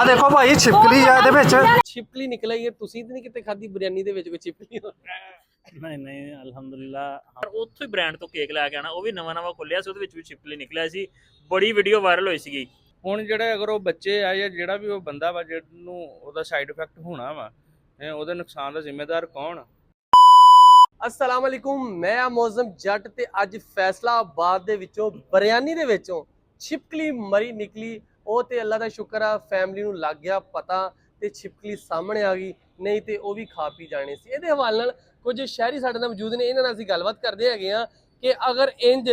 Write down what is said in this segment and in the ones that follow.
ਆ ਦੇਖੋ ਭਾਈ ਛਿਪਕਲੀ ਆ ਇਹਦੇ ਵਿੱਚ। ਛਿਪਕਲੀ ਨਿਕਲ ਆਈ ਹੈ, ਤੁਸੀਂ ਤਾਂ ਨਹੀਂ ਕਿਤੇ ਖਾਦੀ ਬਿਰਿਆਨੀ ਦੇ ਵਿੱਚ ਕੋਈ ਛਿਪਕਲੀ? ਨਹੀਂ ਅਲਹਮਦੁਲਿਲਾ ਉੱਥੋਂ ਹੀ ਬ੍ਰਾਂਡ ਤੋਂ ਕੇਕ ਲੈ ਕੇ ਆਣਾ, ਉਹ ਵੀ ਨਵਾਂ ਖੁੱਲਿਆ ਸੀ, ਉਹਦੇ ਵਿੱਚ ਵੀ ਛਿਪਕਲੀ ਨਿਕਲਿਆ ਸੀ, ਬੜੀ ਵੀਡੀਓ ਵਾਇਰਲ ਹੋਈ ਸੀਗੀ। ਹੁਣ ਜਿਹੜਾ ਅਗਰ ਉਹ ਬੱਚੇ ਆ ਜਾਂ ਜਿਹੜਾ ਵੀ ਉਹ ਬੰਦਾ ਵਾ ਜਿਹਨੂੰ ਉਹਦਾ ਸਾਈਡ ਇਫੈਕਟ ਹੋਣਾ ਵਾ, ਉਹਦੇ ਨੁਕਸਾਨ ਦਾ ਜ਼ਿੰਮੇਦਾਰ ਕੌਣ? अस्सलाम वालेकुम, मैं मौजम जट ते अज फैसलाबाद दे विचों बिरयानी दे विचों छिपकली मरी निकली। ਉਹ ਤੇ ਅੱਲਾ ਦਾ ਸ਼ੁਕਰ ਆ ਫੈਮਿਲੀ ਨੂੰ ਲੱਗ ਗਿਆ ਪਤਾ ਤੇ ਛਿਪਕਲੀ ਸਾਹਮਣੇ ਆ ਗਈ, ਨਹੀਂ ਤੇ ਉਹ ਵੀ ਖਾ ਪੀ ਜਾਣੀ ਸੀ। ਇਹਦੇ ਹਵਾਲੇ ਨਾਲ ਕੁਝ ਸ਼ਹਿਰੀ ਸਾਡੇ ਨਾਲ ਮੌਜੂਦ ਨੇ, ਇਹਨਾਂ ਨਾਲ ਅਸੀਂ ਗੱਲਬਾਤ ਕਰਦੇ ਹੈਗੇ ਆ ਕਿ ਅਗਰ ਇੰਜ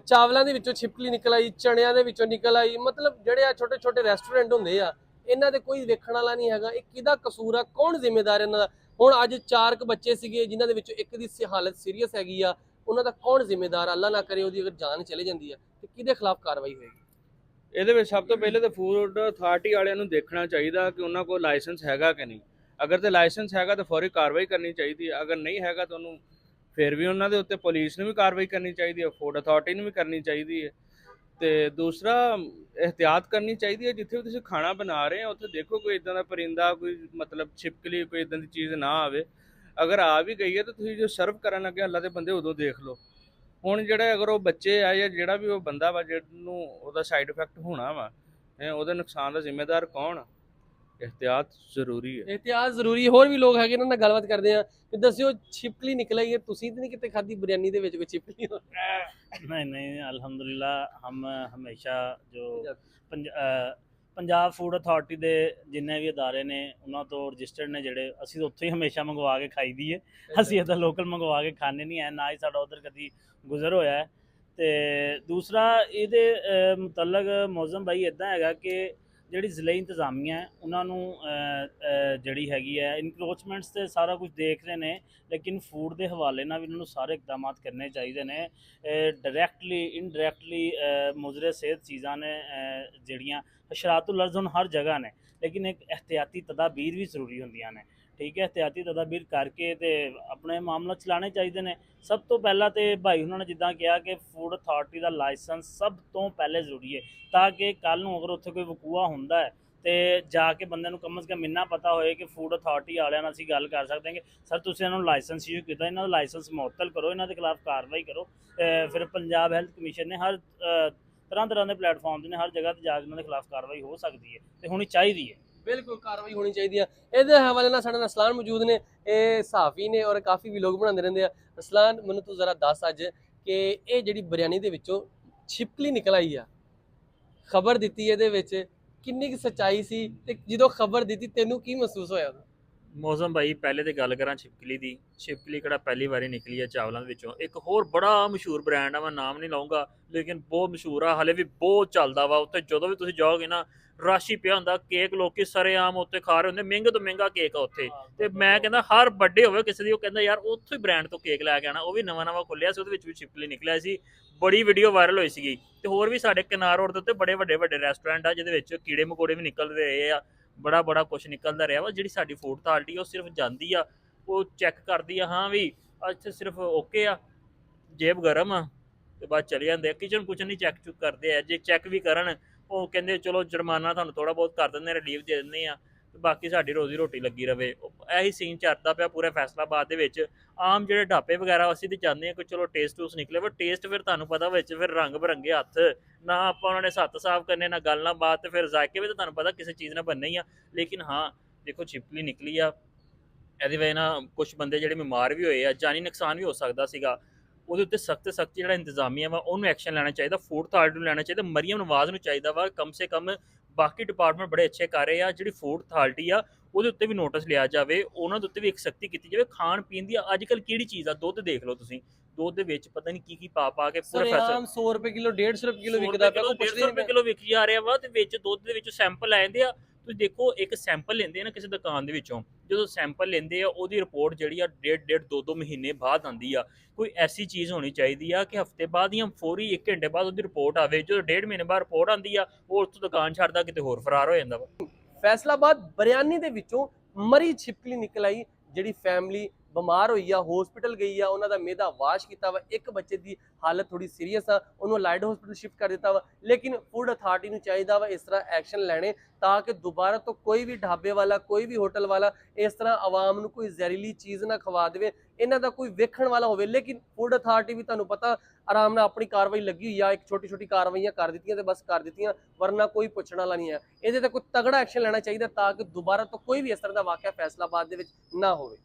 ਚਾਵਲਾਂ ਦੇ ਵਿੱਚੋਂ ਛਿਪਕਲੀ ਨਿਕਲ ਆਈ, ਚਣਿਆਂ ਦੇ ਵਿੱਚੋਂ ਨਿਕਲ ਆਈ, ਮਤਲਬ ਜਿਹੜੇ ਆ ਛੋਟੇ ਛੋਟੇ ਰੈਸਟੋਰੈਂਟ ਹੁੰਦੇ ਆ, ਇਹਨਾਂ ਦੇ ਕੋਈ ਵੇਖਣ ਵਾਲਾ ਨਹੀਂ ਹੈਗਾ। ਇਹ ਕਿਹਦਾ ਕਸੂਰ ਆ, ਕੌਣ ਜ਼ਿੰਮੇਦਾਰ ਇਹਨਾਂ ਦਾ? ਹੁਣ ਅੱਜ 4 ਬੱਚੇ ਸੀਗੇ ਜਿਨ੍ਹਾਂ ਦੇ ਵਿੱਚੋਂ ਇੱਕ ਦੀ ਹਾਲਤ ਸੀਰੀਅਸ ਹੈਗੀ ਆ, ਉਹਨਾਂ ਦਾ ਕੌਣ ਜ਼ਿੰਮੇਦਾਰ? ਅੱਲਾ ਨਾ ਕਰੇ ਉਹਦੀ ਅਗਰ ਜਾਨ ਚਲੇ ਜਾਂਦੀ ਆ ਤੇ ਕਿਹਦੇ ਖਿਲਾਫ ਕਾਰਵਾਈ ਹੋਏਗੀ? ਇਹਦੇ ਵਿੱਚ ਸਭ ਤੋਂ ਪਹਿਲੇ ਤਾਂ ਫੂਡ ਅਥਾਰਟੀ ਵਾਲਿਆਂ ਨੂੰ ਦੇਖਣਾ ਚਾਹੀਦਾ ਕਿ ਉਹਨਾਂ ਕੋਲ ਲਾਇਸੈਂਸ ਹੈਗਾ ਕਿ ਨਹੀਂ। ਅਗਰ ਤੇ ਲਾਇਸੈਂਸ ਹੈਗਾ ਤਾਂ ਫੌਰੀ ਕਾਰਵਾਈ ਕਰਨੀ ਚਾਹੀਦੀ ਹੈ, ਅਗਰ ਨਹੀਂ ਹੈਗਾ ਤਾਂ ਉਹਨੂੰ ਫਿਰ ਵੀ ਉਹਨਾਂ ਦੇ ਉੱਤੇ ਪੁਲਿਸ ਨੂੰ ਵੀ ਕਾਰਵਾਈ ਕਰਨੀ ਚਾਹੀਦੀ ਹੈ, ਫੂਡ ਅਥਾਰਟੀ ਨੂੰ ਵੀ ਕਰਨੀ ਚਾਹੀਦੀ ਹੈ। ਤੇ ਦੂਸਰਾ ਇਹਤਿਆਤ ਕਰਨੀ ਚਾਹੀਦੀ ਹੈ, ਜਿੱਥੇ ਵੀ ਤੁਸੀਂ ਖਾਣਾ ਬਣਾ ਰਹੇ ਹੋ ਉੱਥੇ ਦੇਖੋ ਕੋਈ ਇਦਾਂ ਦਾ ਪਰਿੰਦਾ, ਕੋਈ ਮਤਲਬ ਛਿਪਕਲੀ, ਕੋਈ ਇਦਾਂ ਦੀ ਚੀਜ਼ ਨਾ ਆਵੇ। ਅਗਰ ਆ ਵੀ ਗਈ ਹੈ ਤਾਂ ਤੁਸੀਂ ਜੋ ਸਰਵ ਕਰਨ ਲੱਗੇ ਅੱਲਾ ਦੇ ਬੰਦੇ ਉਦੋਂ ਦੇਖ ਲਓ। ਹੁਣ ਜਿਹੜਾ ਅਗਰ ਉਹ ਬੱਚੇ ਆ ਜਾਂ ਜਿਹੜਾ ਵੀ ਉਹ ਬੰਦਾ ਵਾ ਜਿਹਨੂੰ ਉਹਦਾ ਸਾਈਡ ਇਫੈਕਟ ਹੋਣਾ ਵਾ, ਉਹਦੇ ਨੁਕਸਾਨ ਦਾ ਜ਼ਿੰਮੇਦਾਰ ਕੌਣ? ਇਹਤਿਆਤ ਜ਼ਰੂਰੀ ਹੈ। ਇਹਤਿਆਤ ਜ਼ਰੂਰੀ। ਹੋਰ ਵੀ ਲੋਕ ਹੈਗੇ, ਇਹਨਾਂ ਨਾਲ ਗੱਲਬਾਤ ਕਰਦੇ ਆ ਕਿ ਦੱਸਿਓ ਛਿਪਕਲੀ ਨਿਕਲ ਆਈ ਹੈ, ਤੁਸੀਂ ਤਾਂ ਨਹੀਂ ਕਿਤੇ ਖਾਦੀ ਬਿਰਿਆਨੀ ਦੇ ਵਿੱਚ ਕੋਈ ਛਿਪਕਲੀ? नहीं अल्हम्दुलिल्लाह हम हमेशा जो ਪੰਜਾਬ ਫੂਡ ਅਥਾਰਟੀ ਦੇ ਜਿੰਨੇ ਵੀ ਅਦਾਰੇ ਨੇ ਉਹਨਾਂ ਤੋਂ ਰਜਿਸਟਰਡ ਨੇ ਜਿਹੜੇ, ਅਸੀਂ ਉੱਥੇ ਹੀ ਹਮੇਸ਼ਾ ਮੰਗਵਾ ਕੇ ਖਾਈਦੀ ਹੈ। ਅਸੀਂ ਇੱਦਾਂ ਲੋਕਲ ਮੰਗਵਾ ਕੇ ਖਾਣੇ ਨਹੀਂ ਹੈ, ਨਾ ਹੀ ਸਾਡਾ ਉਧਰ ਕਦੀ ਗੁਜ਼ਰ ਹੋਇਆ ਹੈ। ਤੇ ਦੂਸਰਾ ਇਹਦੇ ਮੁਤਲਕ ਮੌਜ਼ਮ ਭਾਈ ਇੱਦਾਂ ਹੈਗਾ ਕਿ ਜਿਹੜੀ ਜ਼ਿਲ੍ਹੇ ਇੰਤਜ਼ਾਮੀਆ ਹੈ ਉਹਨਾਂ ਨੂੰ ਜਿਹੜੀ ਹੈਗੀ ਹੈ ਇਨਕਰੋਚਮੈਂਟਸ ਤੇ ਸਾਰਾ ਕੁਝ ਦੇਖ ਰਹੇ ਨੇ, ਲੇਕਿਨ ਫੂਡ ਦੇ ਹਵਾਲੇ ਨਾਲ ਵੀ ਇਹਨਾਂ ਨੂੰ ਸਾਰੇ ਇਕਦਾਮਾਤ ਕਰਨੇ ਚਾਹੀਦੇ ਨੇ। ਡਾਇਰੈਕਟਲੀ ਇਨਡਾਇਰੈਕਟਲੀ ਮੁਜ਼ਰ ਸਿਹਤ ਚੀਜ਼ਾਂ ਨੇ ਜਿਹੜੀਆਂ ਹਸ਼ਰਾਤੁਲ ਅਰਜ਼ ਹੁਣ ਹਰ ਜਗ੍ਹਾ ਨੇ, ਲੇਕਿਨ ਇੱਕ ਇਹਤਿਆਤੀ ਤਦਾਬੀਰ ਵੀ ਜ਼ਰੂਰੀ ਹੁੰਦੀਆਂ ਨੇ। ਠੀਕ ਹੈ, ਇਹਤਿਆਤੀ ਤਦਾਬੀਰ ਕਰਕੇ ਤੇ ਆਪਣੇ ਮਾਮਲਾ ਚਲਾਉਣੇ ਚਾਹੀਦੇ ਨੇ। ਸਭ ਤੋਂ ਪਹਿਲਾਂ ਤੇ ਭਾਈ ਉਹਨਾਂ ਨੇ ਜਿੱਦਾਂ ਕਿਹਾ ਕਿ ਫੂਡ ਅਥਾਰਟੀ ਦਾ ਲਾਇਸੈਂਸ ਸਭ ਤੋਂ ਪਹਿਲੇ ਜ਼ਰੂਰੀ ਹੈ, ਤਾਂ ਕਿ ਕੱਲ੍ਹ ਨੂੰ ਅਗਰ ਉੱਥੇ ਕੋਈ ਵਕੂਆ ਹੁੰਦਾ ਹੈ ਤੇ ਜਾ ਕੇ ਬੰਦੇ ਨੂੰ ਕਮ ਸੇ ਕਮ ਇੰਨਾ ਪਤਾ ਹੋਏ ਕਿ ਫੂਡ ਅਥਾਰਟੀ ਵਾਲਿਆਂ ਨਾਲ ਅਸੀਂ ਗੱਲ ਕਰ ਸਕਦੇ ਹਾਂ ਕਿ ਸਰ ਤੁਸੀਂ ਇਹਨਾਂ ਨੂੰ ਲਾਇਸੈਂਸ ਇਸ਼ੂ ਕੀਤਾ, ਇਹਨਾਂ ਦਾ ਲਾਇਸੈਂਸ ਮੁਅੱਤਲ ਕਰੋ, ਇਹਨਾਂ ਦੇ ਖਿਲਾਫ ਕਾਰਵਾਈ ਕਰੋ। ਫਿਰ ਪੰਜਾਬ ਹੈਲਥ ਕਮਿਸ਼ਨ ਨੇ ਹਰ ਤਰ੍ਹਾਂ ਦੇ ਪਲੇਟਫਾਰਮ ਨੇ, ਹਰ ਜਗ੍ਹਾ ਤੇ ਜਾ ਕੇ ਇਹਨਾਂ ਦੇ ਖਿਲਾਫ ਕਾਰਵਾਈ ਹੋ ਸਕਦੀ ਹੈ ਤੇ ਹੋਣੀ ਚਾਹੀਦੀ ਹੈ। ਬਿਲਕੁਲ ਕਾਰਵਾਈ ਹੋਣੀ ਚਾਹੀਦੀ ਆ। ਇਹਦੇ ਹਵਾਲੇ ਨਾਲ ਸਾਡੇ ਨਾਲ ਅਸਲਾਨ ਮੌਜੂਦ ਨੇ, ਇਹ ਸਹਾਫੀ ਨੇ ਔਰ ਕਾਫੀ ਵੀ ਲੋਕ ਬਣਾਉਂਦੇ ਰਹਿੰਦੇ ਆ। ਅਸਲਾਨ, ਮੈਨੂੰ ਤੂੰ ਜ਼ਰਾ ਦੱਸ ਅੱਜ ਕਿ ਇਹ ਜਿਹੜੀ ਬਿਰਿਆਨੀ ਦੇ ਵਿੱਚੋਂ ਛਿਪਕਲੀ ਨਿਕਲ ਆਈ ਆ, ਖਬਰ ਦਿੱਤੀ ਇਹਦੇ ਵਿੱਚ, ਕਿੰਨੀ ਕੁ ਸੱਚਾਈ ਸੀ ਤੇ ਜਦੋਂ ਖਬਰ ਦਿੱਤੀ ਤੈਨੂੰ ਕੀ ਮਹਿਸੂਸ ਹੋਇਆ? ਮੌਜ਼ਮ ਭਾਈ ਪਹਿਲੇ ਤੇ ਗੱਲ ਕਰਾਂ ਛਿਪਕਲੀ ਦੀ, ਛਿਪਕਲੀ ਕਿਹੜਾ ਪਹਿਲੀ ਵਾਰੀ ਨਿਕਲੀ ਹੈ ਚਾਵਲਾਂ ਦੇ ਵਿੱਚੋਂ। ਇੱਕ ਹੋਰ ਬੜਾ ਮਸ਼ਹੂਰ ਬ੍ਰਾਂਡ ਆ, ਮੈਂ ਨਾਮ ਨਹੀਂ ਲਾਉਂਗਾ, ਲੇਕਿਨ ਬਹੁਤ ਮਸ਼ਹੂਰ ਆ, ਹਲੇ ਵੀ ਬਹੁਤ ਚੱਲਦਾ ਵਾ। ਉੱਥੇ ਜਦੋਂ ਵੀ ਤੁਸੀਂ ਜਾਓਗੇ ਨਾ ਰਸ਼ ਹੀ ਪਿਆ ਹੁੰਦਾ, ਕੇਕ ਲੋਕੀ ਸਰੇਆਮ ਉੱਥੇ ਖਾ ਰਹੇ ਹੁੰਦੇ, ਮਹਿੰਗੇ ਤੋਂ ਮਹਿੰਗਾ ਕੇਕ ਆ ਉੱਥੇ। ਤੇ ਮੈਂ ਕਹਿੰਦਾ ਹਰ ਬਰਥਡੇ ਹੋਵੇ ਕਿਸੇ ਦੀ, ਉਹ ਕਹਿੰਦਾ ਯਾਰ ਉੱਥੋਂ ਹੀ ਬ੍ਰਾਂਡ ਤੋਂ ਕੇਕ ਲੈ ਕੇ ਆਣਾ। ਉਹ ਵੀ ਨਵਾਂ ਖੁੱਲਿਆ ਸੀ, ਉਹਦੇ ਵਿੱਚ ਵੀ ਛਿਪਕਲੀ ਨਿਕਲਿਆ ਸੀ, ਬੜੀ ਵੀਡੀਓ ਵਾਇਰਲ ਹੋਈ ਸੀਗੀ। ਤੇ ਹੋਰ ਵੀ ਸਾਡੇ ਕਿਨਾਰ ਰੋਡ ਦੇ ਉੱਤੇ ਬੜੇ ਵੱਡੇ ਰੈਸਟੋਰੈਂਟ ਆ ਜਿਹਦੇ ਵਿੱਚ ਕੀੜੇ ਮਕੌੜੇ ਵੀ ਨਿਕਲਦੇ ਰਹੇ ਆ, ਬੜਾ ਕੁਛ ਨਿਕਲਦਾ ਰਿਹਾ ਵਾ। ਜਿਹੜੀ ਸਾਡੀ ਫੂਡ ਅਥਾਰਟੀ ਉਹ ਸਿਰਫ ਜਾਂਦੀ ਆ, ਉਹ ਚੈੱਕ ਕਰਦੀ ਆ, ਹਾਂ ਵੀ ਇੱਥੇ ਸਿਰਫ ਓਕੇ ਆ, ਜੇਬ ਗਰਮ ਆ, ਤੇ ਬਾਅਦ ਚਲੇ ਜਾਂਦੇ ਆ। ਕਿਚਨ ਕੁਛ ਨਹੀਂ ਚੈੱਕ ਚੁੱਕ ਕਰਦੇ ਆ, ਜੇ ਚੈੱਕ ਵੀ ਕਰਨ ਉਹ ਕਹਿੰਦੇ ਚਲੋ ਜੁਰਮਾਨਾ ਤੁਹਾਨੂੰ ਥੋੜਾ ਬਹੁਤ ਕਰ ਦਿੰਦੇ, ਰਿਲੀਫ ਦੇ ਦਿੰਦੇ ਆ, ਤੇ ਬਾਕੀ ਸਾਡੀ ਰੋਜ਼ੀ ਰੋਟੀ ਲੱਗੀ ਰਵੇ। ਇਹੀ ਸੀਨ ਚੱਲਦਾ ਪਿਆ ਪੂਰੇ ਫੈਸਲਾਬਾਦ ਦੇ ਵਿੱਚ। ਆਮ ਜਿਹੜੇ ਢਾਬੇ ਵਗੈਰਾ ਅਸੀਂ ਤੇ ਜਾਂਦੇ ਆ ਕਿ ਚਲੋ ਟੇਸਟ ਨਿਕਲੇ, ਪਰ ਟੇਸਟ ਫਿਰ ਤੁਹਾਨੂੰ ਪਤਾ ਵਿੱਚ ਫਿਰ ਰੰਗ ਬਰੰਗੇ ਹੱਥ ਨਾ, ਆਪਾਂ ਉਹਨਾਂ ਨੇ ਸੱਤ ਸਾਫ਼ ਕਰਨੇ ਨਾ ਗੱਲ ਨਾ ਬਾਤ, ਤੇ ਫਿਰ ਜ਼ਾਇਕੇ ਵੀ ਤਾਂ ਤੁਹਾਨੂੰ ਪਤਾ ਕਿਸੇ ਚੀਜ਼ ਨਾਲ ਬਣਨਾ ਹੀ ਆ। ਲੇਕਿਨ ਹਾਂ ਦੇਖੋ ਛਿਪਕਲੀ ਨਿਕਲੀ ਆ, ਇਹਦੀ ਵਜ੍ਹਾ ਨਾਲ ਕੁਛ ਬੰਦੇ ਜਿਹੜੇ ਬਿਮਾਰ ਵੀ ਹੋਏ ਆ, ਜਾਨੀ ਨੁਕਸਾਨ ਵੀ ਹੋ ਸਕਦਾ ਸੀਗਾ। ਉਹਦੇ ਉੱਤੇ ਸਖਤ ਜਿਹੜਾ ਇੰਤਜ਼ਾਮੀਆ ਵਾ ਉਹਨੂੰ ਐਕਸ਼ਨ ਲੈਣਾ ਚਾਹੀਦਾ, ਫੂਡ ਅਥਾਰਟੀ ਨੂੰ ਲੈਣਾ ਚਾਹੀਦਾ, ਮਰੀਮ ਨਵਾਜ਼ ਨੂੰ ਚਾਹੀਦਾ ਵਾ ਕਮ ਸੇ ਕਮ। ਬਾਕੀ ਡਿਪਾਰਟਮੈਂਟ ਬੜੇ ਅੱਛੇ ਕਰ ਰਹੇ ਆ, ਜਿਹੜੀ ਫੂਡ ਅਥਾਰਟੀ ਆ ਉਹਦੇ ਉੱਤੇ ਵੀ ਨੋਟਿਸ ਲਿਆ ਜਾਵੇ, ਉਹਨਾਂ ਦੇ ਉੱਤੇ ਵੀ ਇੱਕ ਸਖਤੀ ਕੀਤੀ ਜਾਵੇ। ਖਾਣ ਪੀਣ ਦੀ ਅੱਜ ਕੱਲ੍ਹ ਕਿਹੜੀ ਚੀਜ਼ ਆ, ਦੁੱਧ ਦੇਖ ਲਓ ਤੁਸੀਂ, ਦੁੱਧ ਦੇ ਵਿੱਚ ਪਤਾ ਨਹੀਂ ਕੀ ਪਾ ਕੇ ਪੂਰਾ ਫੈਸਲਾ 100 ਰੁਪਏ ਕਿਲੋ 150 ਰੁਪਏ ਕਿਲੋ ਵਿਕਦਾ ਪਿਆ, 150 ਰੁਪਏ ਕਿਲੋ ਵਿਕ ਜਾ ਰਿਹਾ ਵਾ। ਤੇ ਵਿੱਚ ਦੁੱਧ ਦੇ ਵਿੱਚ ਸੈਂਪਲ ਲੈ ਜਾਂਦੇ ਆ। ਤੁਸੀਂ ਦੇਖੋ ਇੱਕ ਸੈਂਪਲ ਲੈਂਦੇ ਆ ਨਾ ਕਿਸੇ ਦੁਕਾਨ ਦੇ ਵਿੱਚੋਂ, ਜਦੋਂ ਸੈਂਪਲ ਲੈਂਦੇ ਆ ਉਹਦੀ ਰਿਪੋਰਟ ਜਿਹੜੀ ਆ 1.5 ਮਹੀਨੇ ਬਾਅਦ ਆਉਂਦੀ ਆ। ਕੋਈ ਐਸੀ ਚੀਜ਼ ਹੋਣੀ ਚਾਹੀਦੀ ਆ ਕਿ ਹਫਤੇ ਬਾਅਦ ਜਾਂ ਫੌਰੀ 1 ਘੰਟੇ ਬਾਅਦ ਉਹਦੀ ਰਿਪੋਰਟ ਆਵੇ। ਜਦੋਂ 1.5 ਮਹੀਨੇ ਬਾਅਦ ਰਿਪੋਰਟ ਆਉਂਦੀ ਆ, ਉਹ ਉੱਥੋਂ ਦੁਕਾਨ ਛੱਡਦਾ ਕਿਤੇ ਹੋਰ ਫਰਾਰ ਹੋ ਜਾਂਦਾ ਵਾ। ਫੈਸਲਾਬਾਦ ਬਿਰਿਆਨੀ ਦੇ ਵਿੱਚੋਂ ਮਰੀ ਛਿਪਕਲੀ ਨਿਕਲ ਆਈ, ਜਿਹੜੀ ਫੈਮਿਲੀ ਬਿਮਾਰ ਹੋਈ ਆ, ਹਸਪੀਟਲ ਗਈ ਆ, ਉਹਨਾਂ ਦਾ ਮਿਹਦਾ ਵਾਸ਼ ਕੀਤਾ ਵਾ। ਇੱਕ ਬੱਚੇ ਦੀ ਹਾਲਤ ਥੋੜੀ ਸੀਰੀਅਸ ਆ, ਉਹਨੂੰ ਅਲਾਈਡ ਹਸਪੀਟਲ ਸ਼ਿਫਟ ਕਰ ਦਿੱਤਾ ਵਾ। ਲੇਕਿਨ ਫੂਡ ਅਥਾਰਟੀ ਨੂੰ ਚਾਹੀਦਾ ਵਾ ਇਸ ਤਰ੍ਹਾਂ ਐਕਸ਼ਨ ਲੈਣੇ ਤਾਂ ਕਿ ਦੁਬਾਰਾ ਤੋਂ ਕੋਈ ਵੀ ਢਾਬੇ ਵਾਲਾ, ਕੋਈ ਵੀ ਹੋਟਲ ਵਾਲਾ ਇਸ ਤਰ੍ਹਾਂ ਆਵਾਮ ਨੂੰ ਕੋਈ ਜ਼ਹਿਰੀਲੀ ਚੀਜ਼ ਨਾ ਖਵਾ ਦੇਵੇ, ਇਹਨਾਂ ਦਾ ਕੋਈ ਵੇਖਣ ਵਾਲਾ ਹੋਵੇ। ਲੇਕਿਨ ਫੂਡ ਅਥਾਰਟੀ ਵੀ ਤੁਹਾਨੂੰ ਪਤਾ ਆਰਾਮ ਨਾਲ ਆਪਣੀ ਕਾਰਵਾਈ ਲੱਗੀ ਹੋਈ ਆ, ਇੱਕ ਛੋਟੀ ਛੋਟੀ ਕਾਰਵਾਈਆਂ ਕਰ ਦਿੱਤੀਆਂ ਤੇ ਬਸ ਕਰ ਦਿੱਤੀਆਂ, ਵਰਨਾ ਕੋਈ ਪੁੱਛਣ ਵਾਲਾ ਨਹੀਂ ਹੈ। ਇਹਦੇ ਤੇ ਕੋਈ ਤਗੜਾ ਐਕਸ਼ਨ ਲੈਣਾ ਚਾਹੀਦਾ ਤਾਂ ਕਿ ਦੁਬਾਰਾ ਤੋਂ ਕੋਈ ਵੀ ਇਸ ਤਰ੍ਹਾਂ ਦਾ ਵਾਕਿਆ ਫੈਸਲਾਬਾਦ ਦੇ ਵਿੱਚ ਨਾ ਹੋਵੇ।